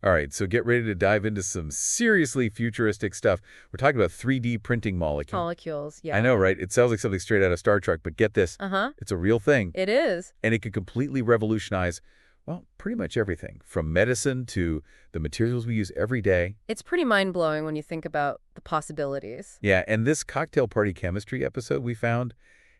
All right, so get ready to dive into some seriously futuristic stuff. We're talking about 3D printing molecules. Molecules, I yeah. know, right? It sounds like something straight out of Star Trek, but get this. Uh-huh. It's a real thing, It is. and it could completely revolutionize, well, pretty much everything, from medicine to the materials we use every day. It's pretty mind-blowing when you think about the possibilities. Yeah, and this cocktail party chemistry episode we found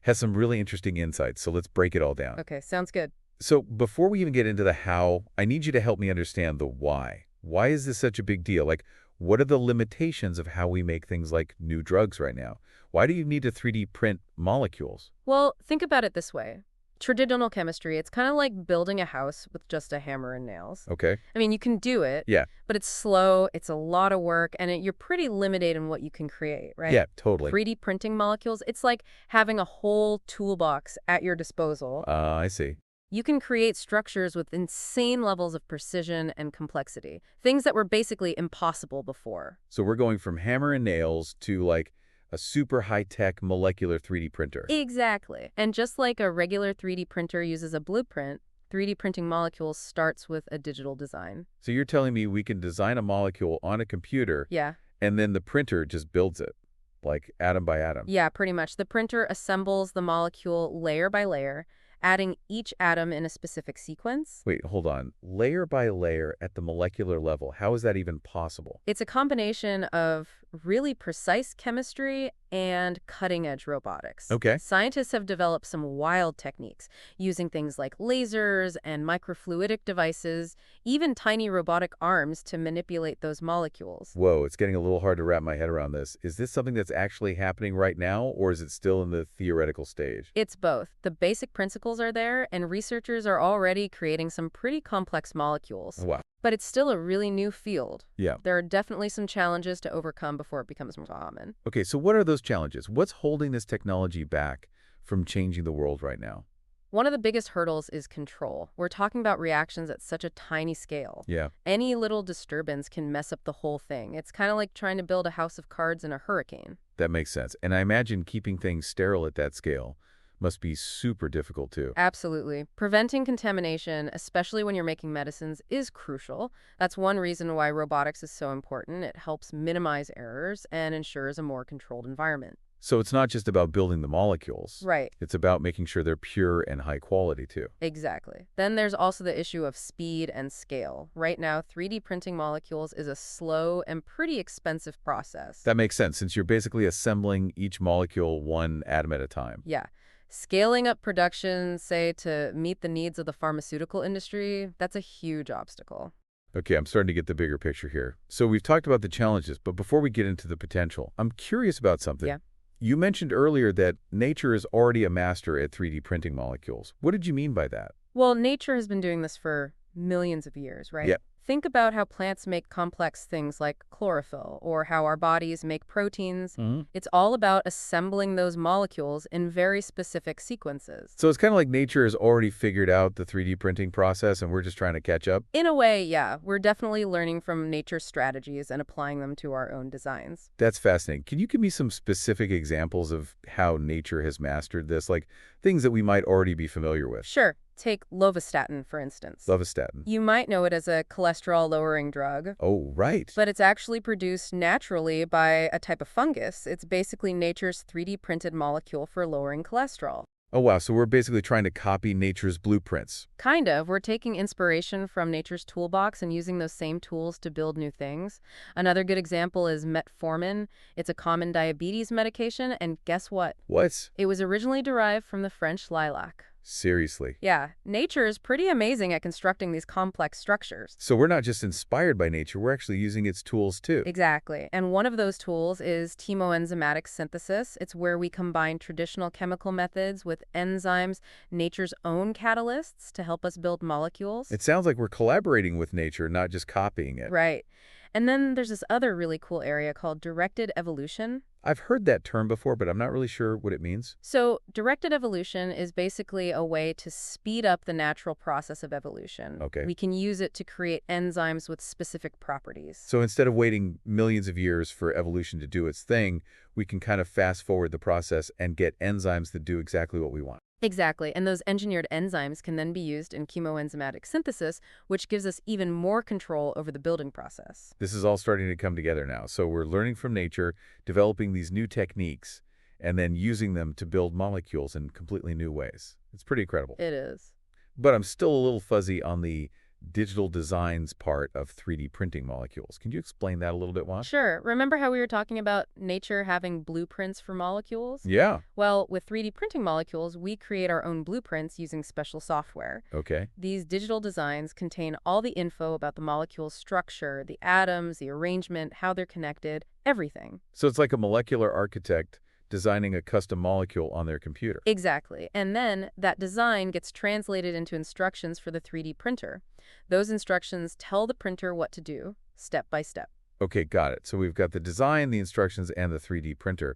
has some really interesting insights, so let's break it all down. Okay, sounds good. So before we even get into the how, I need you to help me understand the why. Why is this such a big deal? Like, what are the limitations of how we make things like new drugs right now? Why do you need to 3D print molecules? Well, think about it this way. Traditional chemistry, it's kind of like building a house with just a hammer and nails. Okay. I mean, you can do it, Yeah. but it's slow, it's a lot of work, and you're pretty limited in what you can create, right? Yeah, totally. 3D printing molecules, it's like having a whole toolbox at your disposal. I see. You can create structures with insane levels of precision and complexity, things that were basically impossible before. So we're going from hammer and nails to like a super high-tech molecular 3D printer. Exactly. And just like a regular 3D printer uses a blueprint, 3D printing molecules starts with a digital design. So you're telling me we can design a molecule on a computer Yeah. and then the printer just builds it, like atom by atom? Yeah, pretty much. The printer assembles the molecule layer by layer, adding each atom in a specific sequence. Wait, hold on. Layer by layer at the molecular level, how is that even possible? It's a combination of really precise chemistry and cutting-edge robotics. Okay. Scientists have developed some wild techniques using things like lasers and microfluidic devices, even tiny robotic arms to manipulate those molecules. Whoa, it's getting a little hard to wrap my head around this. Is this something that's actually happening right now, or is it still in the theoretical stage? It's both. The basic principles are there, and researchers are already creating some pretty complex molecules. Wow. But it's still a really new field. Yeah. There are definitely some challenges to overcome before it becomes more common. Okay, so what are those challenges? What's holding this technology back from changing the world right now? One of the biggest hurdles is control. We're talking about reactions at such a tiny scale. Yeah. Any little disturbance can mess up the whole thing. It's kind of like trying to build a house of cards in a hurricane. That makes sense. And I imagine keeping things sterile at that scale must be super difficult too. Absolutely. Preventing contamination, especially when you're making medicines, is crucial. That's one reason why robotics is so important. It helps minimize errors and ensures a more controlled environment. So it's not just about building the molecules. Right. It's about making sure they're pure and high quality too. Exactly. Then there's also the issue of speed and scale. Right now, 3D printing molecules is a slow and pretty expensive process. That makes sense since you're basically assembling each molecule one atom at a time. Yeah. Scaling up production, say, to meet the needs of the pharmaceutical industry, that's a huge obstacle. Okay, I'm starting to get the bigger picture here. So we've talked about the challenges, but before we get into the potential, I'm curious about something. Yeah. You mentioned earlier that nature is already a master at 3D printing molecules. What did you mean by that? Well, nature has been doing this for millions of years, right? Yeah. Think about how plants make complex things like chlorophyll, or how our bodies make proteins. It's all about assembling those molecules in very specific sequences. So it's kind of like nature has already figured out the 3D printing process and we're just trying to catch up? In a way, yeah, we're definitely learning from nature's strategies and applying them to our own designs. That's fascinating. Can you give me some specific examples of how nature has mastered this, like things that we might already be familiar with? Sure. Take lovastatin, for instance. Lovastatin. You might know it as a cholesterol-lowering drug. Oh, right. But it's actually produced naturally by a type of fungus. It's basically nature's 3D printed molecule for lowering cholesterol. Oh, wow. So we're basically trying to copy nature's blueprints. Kind of. We're taking inspiration from nature's toolbox and using those same tools to build new things. Another good example is metformin. It's a common diabetes medication, and guess what? What? It was originally derived from the French lilac. Seriously. Yeah, nature is pretty amazing at constructing these complex structures. So we're not just inspired by nature, we're actually using its tools too. Exactly. And one of those tools is chemoenzymatic synthesis. It's where we combine traditional chemical methods with enzymes, nature's own catalysts, to help us build molecules. It sounds like we're collaborating with nature, not just copying it. Right. And then there's this other really cool area called directed evolution. I've heard that term before, but I'm not really sure what it means. So directed evolution is basically a way to speed up the natural process of evolution. Okay. We can use it to create enzymes with specific properties. So instead of waiting millions of years for evolution to do its thing, we can kind of fast forward the process and get enzymes that do exactly what we want. Exactly, and those engineered enzymes can then be used in chemoenzymatic synthesis, which gives us even more control over the building process. This is all starting to come together now. So we're learning from nature, developing these new techniques, and then using them to build molecules in completely new ways. It's pretty incredible. It is. But I'm still a little fuzzy on the digital designs part of 3D printing molecules. Can you explain that a little bit, Juan? Sure. Remember how we were talking about nature having blueprints for molecules? Yeah. Well, with 3D printing molecules, we create our own blueprints using special software. Okay. These digital designs contain all the info about the molecule's structure, the atoms, the arrangement, how they're connected, everything. So it's like a molecular architect designing a custom molecule on their computer. Exactly. And then that design gets translated into instructions for the 3D printer. Those instructions tell the printer what to do, step by step. Okay, got it. So we've got the design, the instructions, and the 3D printer.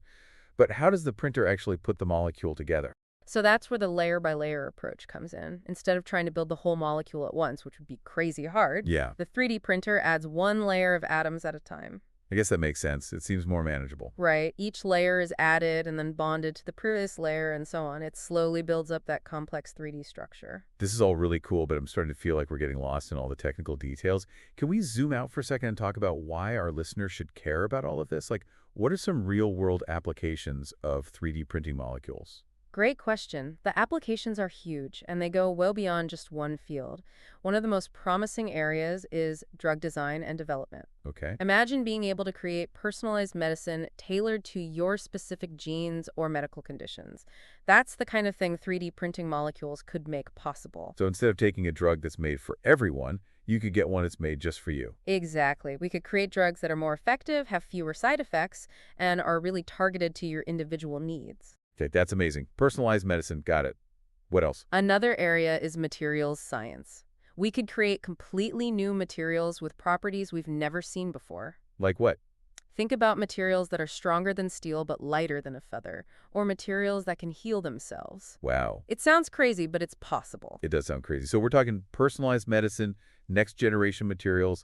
But how does the printer actually put the molecule together? So that's where the layer by layer approach comes in. Instead of trying to build the whole molecule at once, which would be crazy hard, Yeah, the 3D printer adds one layer of atoms at a time. I guess that makes sense. It seems more manageable. Right. Each layer is added and then bonded to the previous layer and so on. It slowly builds up that complex 3D structure. This is all really cool, but I'm starting to feel like we're getting lost in all the technical details. Can we zoom out for a second and talk about why our listeners should care about all of this? Like, what are some real-world applications of 3D printing molecules? Great question. The applications are huge, and they go well beyond just one field. One of the most promising areas is drug design and development. Okay. Imagine being able to create personalized medicine tailored to your specific genes or medical conditions. That's the kind of thing 3D printing molecules could make possible. So instead of taking a drug that's made for everyone, you could get one that's made just for you. Exactly. We could create drugs that are more effective, have fewer side effects, and are really targeted to your individual needs. Okay, that's amazing. Personalized medicine, got it. What else? Another area is materials science. We could create completely new materials with properties we've never seen before. Like what? Think about materials that are stronger than steel but lighter than a feather, or materials that can heal themselves. Wow. It sounds crazy, but it's possible. It does sound crazy. So we're talking personalized medicine, next generation materials.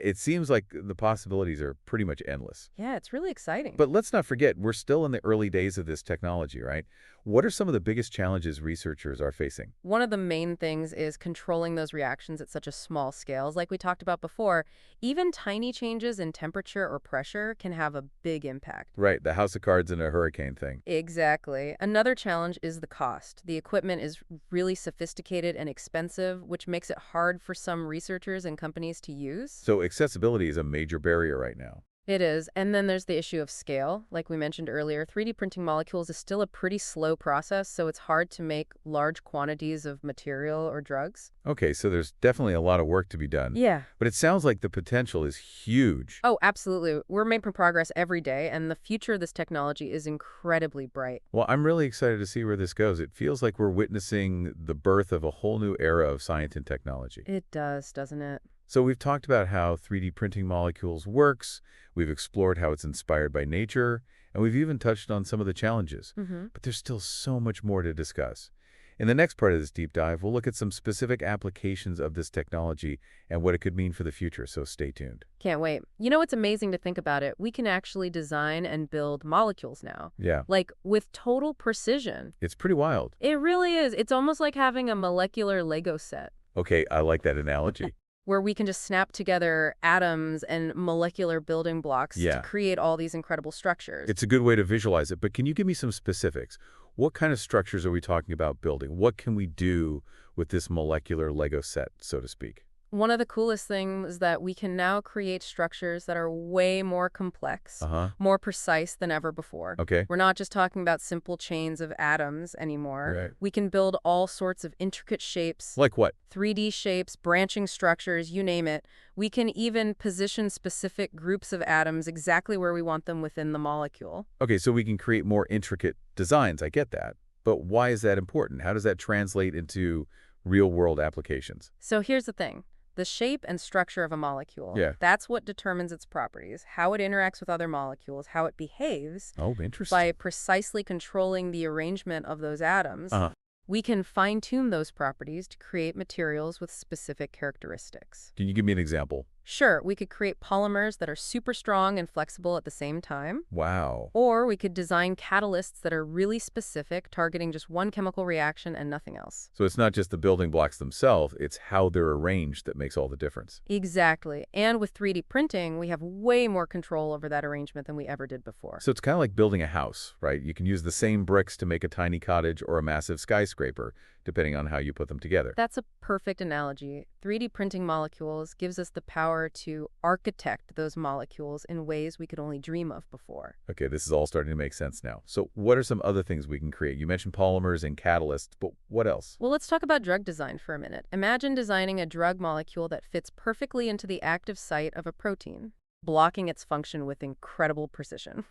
It seems like the possibilities are pretty much endless. Yeah, it's really exciting. But let's not forget, we're still in the early days of this technology, right? What are some of the biggest challenges researchers are facing? One of the main things is controlling those reactions at such a small scales. Like we talked about before, even tiny changes in temperature or pressure can have a big impact. Right, the house of cards in a hurricane thing. Exactly. Another challenge is the cost. The equipment is really sophisticated and expensive, which makes it hard for some researchers and companies to use. So accessibility is a major barrier right now. It is. And then there's the issue of scale. Like we mentioned earlier, 3D printing molecules is still a pretty slow process, so it's hard to make large quantities of material or drugs. Okay, so there's definitely a lot of work to be done. Yeah. But it sounds like the potential is huge. Oh, absolutely. We're making progress every day, and the future of this technology is incredibly bright. Well, I'm really excited to see where this goes. It feels like we're witnessing the birth of a whole new era of science and technology. It does, doesn't it? So we've talked about how 3D printing molecules works, we've explored how it's inspired by nature, and we've even touched on some of the challenges. But there's still so much more to discuss. In the next part of this deep dive, we'll look at some specific applications of this technology and what it could mean for the future, so stay tuned. Can't wait. You know what's amazing to think about it? We can actually design and build molecules now. Yeah, Like, with total precision. it's pretty wild. It really is. It's almost like having a molecular Lego set, Okay, I like that analogy. where we can just snap together atoms and molecular building blocks Yeah. to create all these incredible structures. It's a good way to visualize it, but can you give me some specifics? What kind of structures are we talking about building? What can we do with this molecular Lego set, so to speak? One of the coolest things is that we can now create structures that are way more complex, Uh-huh. more precise than ever before. Okay. We're not just talking about simple chains of atoms anymore. Right. We can build all sorts of intricate shapes, Like what? 3D shapes, branching structures, you name it. We can even position specific groups of atoms exactly where we want them within the molecule. Okay, so we can create more intricate designs. I get that. But why is that important? How does that translate into real-world applications? So here's the thing. The shape and structure of a molecule, Yeah. that's what determines its properties, how it interacts with other molecules, how it behaves. Oh, interesting. By precisely controlling the arrangement of those atoms, Uh-huh. we can fine-tune those properties to create materials with specific characteristics. Can you give me an example? Sure, we could create polymers that are super strong and flexible at the same time. Wow. Or we could design catalysts that are really specific, targeting just one chemical reaction and nothing else. So it's not just the building blocks themselves, it's how they're arranged that makes all the difference. Exactly. And with 3D printing, we have way more control over that arrangement than we ever did before. So it's kind of like building a house, right? You can use the same bricks to make a tiny cottage or a massive skyscraper, depending on how you put them together. That's a perfect analogy. 3D printing molecules gives us the power to architect those molecules in ways we could only dream of before. Okay, this is all starting to make sense now. So what are some other things we can create? You mentioned polymers and catalysts, but what else? Well, let's talk about drug design for a minute. Imagine designing a drug molecule that fits perfectly into the active site of a protein, blocking its function with incredible precision.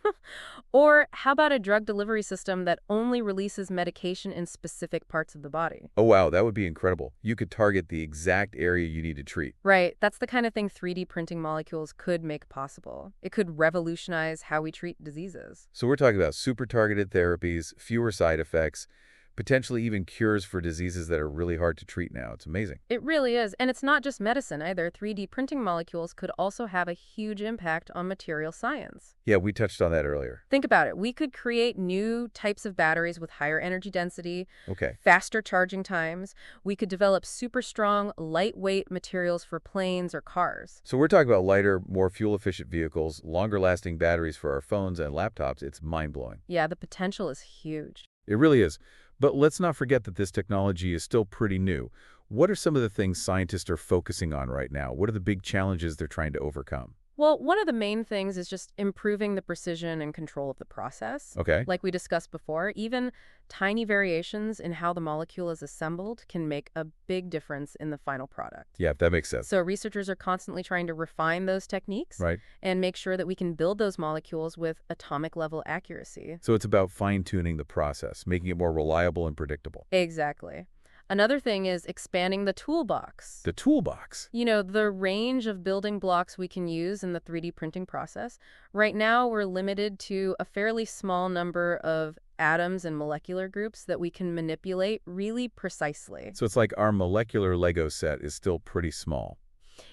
Or how about a drug delivery system that only releases medication in specific parts of the body? Oh, wow, that would be incredible. You could target the exact area you need to treat. Right, that's the kind of thing 3D printing molecules could make possible. It could revolutionize how we treat diseases. So we're talking about super targeted therapies, fewer side effects, potentially even cures for diseases that are really hard to treat now. It's amazing. It really is. And it's not just medicine either. 3D printing molecules could also have a huge impact on material science. Yeah, we touched on that earlier. Think about it. We could create new types of batteries with higher energy density, Okay. faster charging times. We could develop super strong, lightweight materials for planes or cars. So we're talking about lighter, more fuel-efficient vehicles, longer-lasting batteries for our phones and laptops. It's mind-blowing. Yeah, the potential is huge. It really is. But let's not forget that this technology is still pretty new. What are some of the things scientists are focusing on right now? What are the big challenges they're trying to overcome? Well, one of the main things is just improving the precision and control of the process. Okay. Like we discussed before, even tiny variations in how the molecule is assembled can make a big difference in the final product. Yeah, that makes sense. So researchers are constantly trying to refine those techniques Right. and make sure that we can build those molecules with atomic level accuracy. So it's about fine-tuning the process, making it more reliable and predictable. Exactly. Another thing is expanding the toolbox. The toolbox. You know, the range of building blocks we can use in the 3D printing process. Right now, we're limited to a fairly small number of atoms and molecular groups that we can manipulate really precisely. So it's like our molecular Lego set is still pretty small.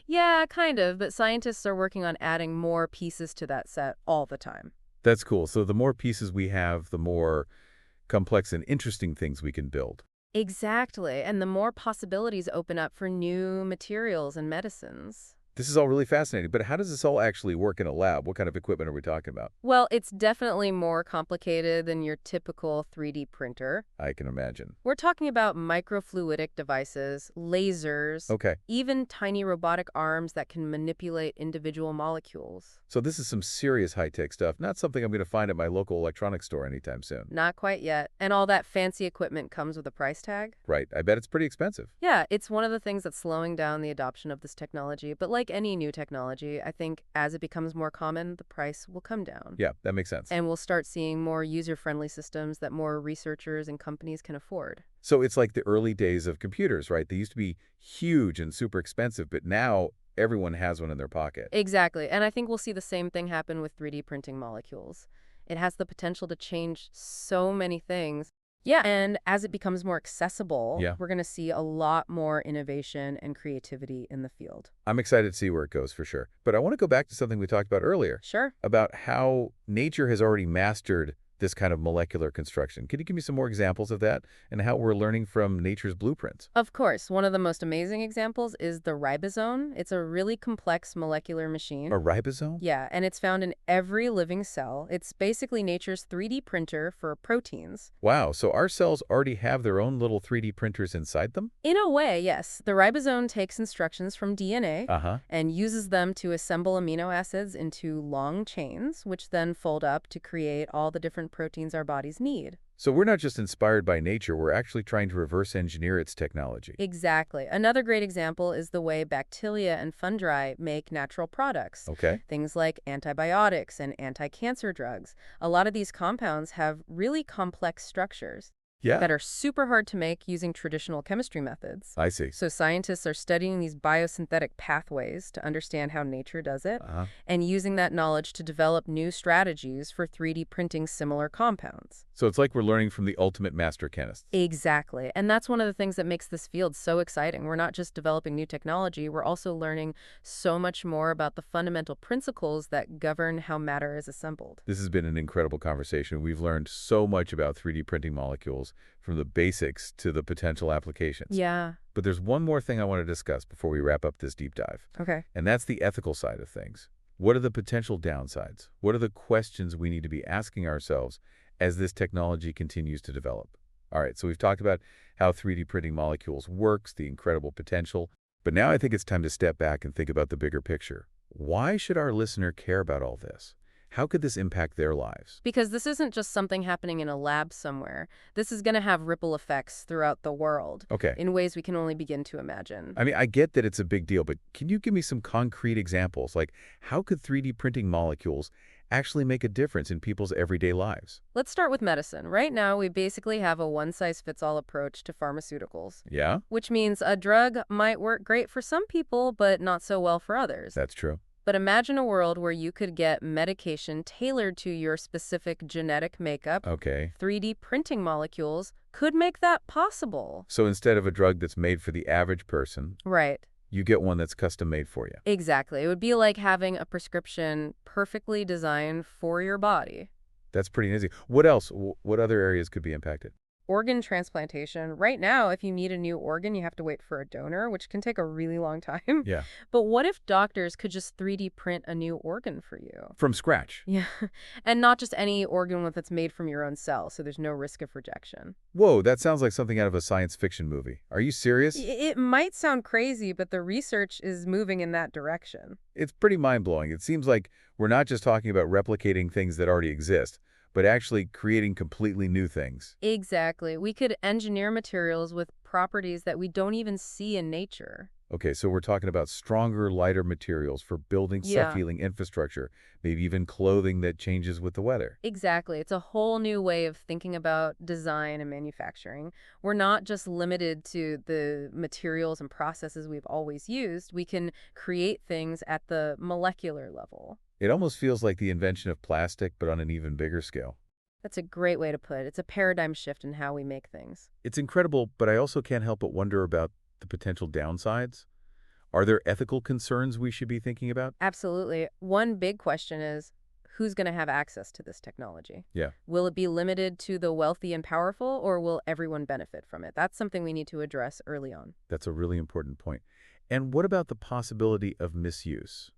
Yeah, kind of, but scientists are working on adding more pieces to that set all the time. That's cool. So the more pieces we have, the more complex and interesting things we can build. Exactly, and the more possibilities open up for new materials and medicines. This is all really fascinating, but how does this all actually work in a lab? What kind of equipment are we talking about? Well, it's definitely more complicated than your typical 3D printer. I can imagine. We're talking about microfluidic devices, lasers, Okay, even tiny robotic arms that can manipulate individual molecules. so this is some serious high-tech stuff, not something I'm going to find at my local electronics store anytime soon. Not quite yet. And all that fancy equipment comes with a price tag. Right, I bet it's pretty expensive. Yeah, it's one of the things that's slowing down the adoption of this technology. But like any new technology, I think as it becomes more common, the price will come down. Yeah, that makes sense. And we'll start seeing more user-friendly systems that more researchers and companies can afford. So it's like the early days of computers, right? They used to be huge and super expensive, but now everyone has one in their pocket. Exactly. And I think we'll see the same thing happen with 3D printing molecules. It has the potential to change so many things. Yeah, and as it becomes more accessible, Yeah. we're going to see a lot more innovation and creativity in the field. I'm excited to see where it goes for sure. But I want to go back to something we talked about earlier, Sure. about how nature has already mastered this kind of molecular construction. Could you give me some more examples of that and how we're learning from nature's blueprints? Of course, one of the most amazing examples is the ribosome. It's a really complex molecular machine. A ribosome? Yeah, and it's found in every living cell. It's basically nature's 3D printer for proteins. Wow, so our cells already have their own little 3D printers inside them? In a way, yes. The ribosome takes instructions from DNA Uh-huh. and uses them to assemble amino acids into long chains, which then fold up to create all the different proteins our bodies need. So we're not just inspired by nature, we're actually trying to reverse engineer its technology. Exactly. Another great example is the way bacteria and fungi make natural products. Okay. Things like antibiotics and anti-cancer drugs. A lot of these compounds have really complex structures. Yeah, that are super hard to make using traditional chemistry methods. I see. So scientists are studying these biosynthetic pathways to understand how nature does it, Uh-huh. and using that knowledge to develop new strategies for 3D printing similar compounds. So it's like we're learning from the ultimate master chemists. Exactly. And that's one of the things that makes this field so exciting. We're not just developing new technology, we're also learning so much more about the fundamental principles that govern how matter is assembled. This has been an incredible conversation. We've learned so much about 3D printing molecules, from the basics to the potential applications. Yeah. But there's one more thing I want to discuss before we wrap up this deep dive, Okay. and that's the ethical side of things. What are the potential downsides? What are the questions we need to be asking ourselves as this technology continues to develop? All right, so we've talked about how 3D printing molecules works, the incredible potential, but now I think it's time to step back and think about the bigger picture. Why should our listener care about all this? How could this impact their lives? Because this isn't just something happening in a lab somewhere. This is going to have ripple effects throughout the world Okay. in ways we can only begin to imagine. I mean, I get that it's a big deal, but can you give me some concrete examples? Like, how could 3D printing molecules actually make a difference in people's everyday lives? Let's start with medicine. Right now, we basically have a one-size-fits-all approach to pharmaceuticals, Yeah, which means a drug might work great for some people, but not so well for others. that's true. But imagine a world where you could get medication tailored to your specific genetic makeup. Okay. 3D printing molecules could make that possible. So instead of a drug that's made for the average person, Right. you get one that's custom made for you. Exactly. It would be like having a prescription perfectly designed for your body. That's pretty easy. What else? What other areas could be impacted? Organ transplantation. Right now, if you need a new organ, you have to wait for a donor, which can take a really long time. Yeah. But what if doctors could just 3D print a new organ for you? From scratch. Yeah. And not just any organ that's made from your own cells, so there's no risk of rejection. Whoa, that sounds like something out of a science fiction movie. Are you serious? It might sound crazy, but the research is moving in that direction. It's pretty mind-blowing. It seems like we're not just talking about replicating things that already exist, but actually creating completely new things. Exactly. We could engineer materials with properties that we don't even see in nature. Okay, so we're talking about stronger, lighter materials for building Yeah. self-healing infrastructure, maybe even clothing that changes with the weather. Exactly. It's a whole new way of thinking about design and manufacturing. We're not just limited to the materials and processes we've always used. We can create things at the molecular level. It almost feels like the invention of plastic, but on an even bigger scale. That's a great way to put it. It's a paradigm shift in how we make things. It's incredible, but I also can't help but wonder about the potential downsides. Are there ethical concerns we should be thinking about? Absolutely. One big question is, who's going to have access to this technology? Yeah, Will it be limited to the wealthy and powerful, or will everyone benefit from it? That's something we need to address early on. that's a really important point. And what about the possibility of misuse?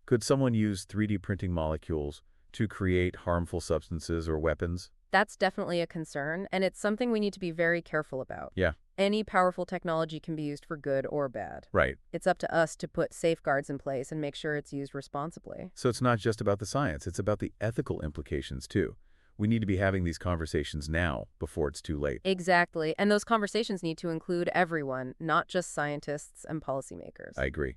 Could someone use 3D printing molecules to create harmful substances or weapons? That's definitely a concern, and it's something we need to be very careful about. Yeah, Any powerful technology can be used for good or bad. right. It's up to us to put safeguards in place and make sure it's used responsibly. So it's not just about the science, it's about the ethical implications too. We need to be having these conversations now before it's too late. Exactly, and those conversations need to include everyone, not just scientists and policymakers. I agree.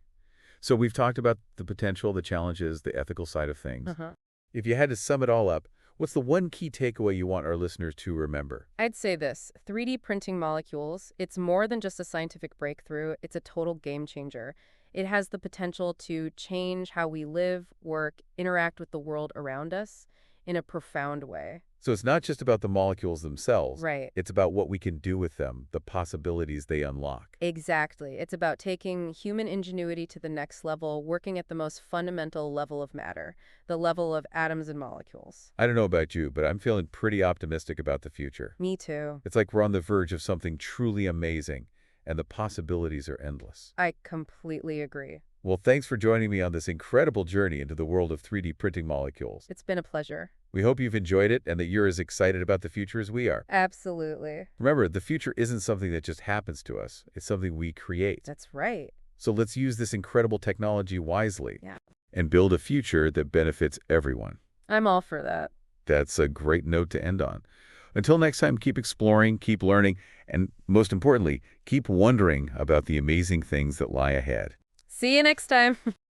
So we've talked about the potential, the challenges, the ethical side of things. Uh-huh. If you had to sum it all up, what's the one key takeaway you want our listeners to remember? I'd say this, 3D printing molecules, it's more than just a scientific breakthrough, it's a total game changer. It has the potential to change how we live, work, interact with the world around us in a profound way. So it's not just about the molecules themselves. Right. It's about what we can do with them, the possibilities they unlock. Exactly. It's about taking human ingenuity to the next level, working at the most fundamental level of matter, the level of atoms and molecules. I don't know about you, but I'm feeling pretty optimistic about the future. Me too. It's like we're on the verge of something truly amazing, and the possibilities are endless. I completely agree. Well, thanks for joining me on this incredible journey into the world of 3D printing molecules. It's been a pleasure. We hope you've enjoyed it and that you're as excited about the future as we are. Absolutely. Remember, the future isn't something that just happens to us. It's something we create. That's right. So let's use this incredible technology wisely Yeah. and build a future that benefits everyone. I'm all for that. That's a great note to end on. Until next time, keep exploring, keep learning, and most importantly, keep wondering about the amazing things that lie ahead. See you next time.